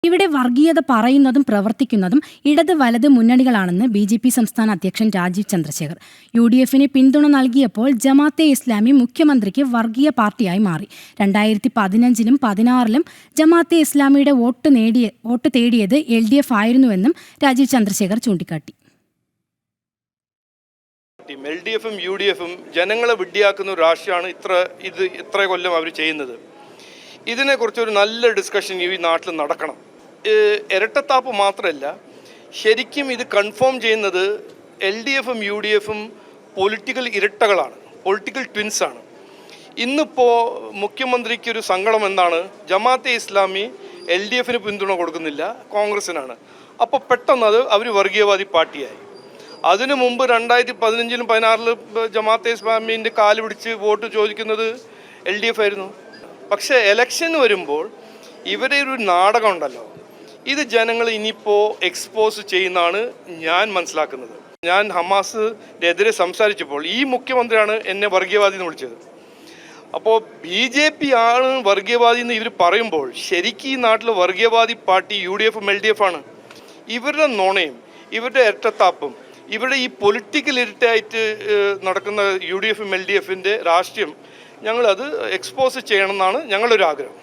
ഇവിടെ വർഗീയത പറയുന്നതും പ്രവർത്തിക്കുന്നതും ഇടത് വലത് മുന്നണികളാണെന്ന് BJP സംസ്ഥാന അധ്യക്ഷൻ രാജീവ് ചന്ദ്രശേഖർ. UDFന് പിന്തുണ നൽകിയപ്പോൾ ജമാഅത്തെ ഇസ്ലാമി മുഖ്യമന്ത്രിക്ക് വർഗീയ പാർട്ടിയായി മാറി. 2015-ലും 2016-ലും ജമാഅത്തെ ഇസ്ലാമിയുടെ വോട്ട് തേടിയത് LDF ആയിരുന്നുവെന്നും രാജീവ് ചന്ദ്രശേഖർ ചൂണ്ടിക്കാട്ടി. LDFും UDFും ജനങ്ങളെ വിഡ്ഢിയാക്കുന്ന ഒരു രാഷ്ട്രീയമാണ് ഇത്ര കൊല്ലം അവർ ചെയ്യുന്നത്. ഇതിനെക്കുറിച്ചൊരു നല്ല ഡിസ്കഷൻ ഈ നാട്ടിൽ നടക്കണം. ഇരട്ടത്താപ്പ് മാത്രമല്ല, ശരിക്കും ഇത് കൺഫേം ചെയ്യുന്നത് LDFും UDFും പൊളിറ്റിക്കൽ ഇരട്ടകളാണ്, പൊളിറ്റിക്കൽ ട്വിൻസാണ്. ഇന്നിപ്പോൾ മുഖ്യമന്ത്രിക്കൊരു സങ്കടം എന്താണ്? ജമാഅത്തെ ഇസ്ലാമി LDFന് പിന്തുണ കൊടുക്കുന്നില്ല, കോൺഗ്രസിനാണ്. അപ്പോൾ പെട്ടെന്ന് അവർ വർഗീയവാദി പാർട്ടിയായി. അതിനു മുമ്പ് 2015-ലും 2016-ലും ജമാഅത്തെ ഇസ്ലാമിൻ്റെ കാല് പിടിച്ച് വോട്ട് ചോദിക്കുന്നത് LDF ആയിരുന്നു. പക്ഷേ എലക്ഷൻ വരുമ്പോൾ ഇവരെ ഒരു നാടകം ഉണ്ടല്ലോ, ഇത് ജനങ്ങൾ ഇനിയിപ്പോൾ എക്സ്പോസ് ചെയ്യുന്നതാണ് ഞാൻ മനസ്സിലാക്കുന്നത്. ഞാൻ ഹമാസിനെതിരെ സംസാരിച്ചപ്പോൾ ഈ മുഖ്യമന്ത്രിയാണ് എന്നെ വർഗീയവാദി എന്ന് വിളിച്ചത്. അപ്പോൾ BJP ആണ് വർഗീയവാദി എന്ന് ഇവർ പറയുമ്പോൾ ശരിക്കും ഈ നാട്ടിൽ വർഗീയവാദി പാർട്ടി UDFും LDF ആണ്. ഇവരുടെ നുണയും ഇവരുടെ ഇരട്ടത്താപ്പും ഇവരുടെ ഈ പൊളിറ്റിക്കൽ ഇരട്ടായിട്ട് നടക്കുന്ന UDFും LDFിൻ്റെ രാഷ്ട്രീയം ഞങ്ങളത് എക്സ്പോസ് ചെയ്യണമെന്നാണ് ഞങ്ങളൊരു ആഗ്രഹം.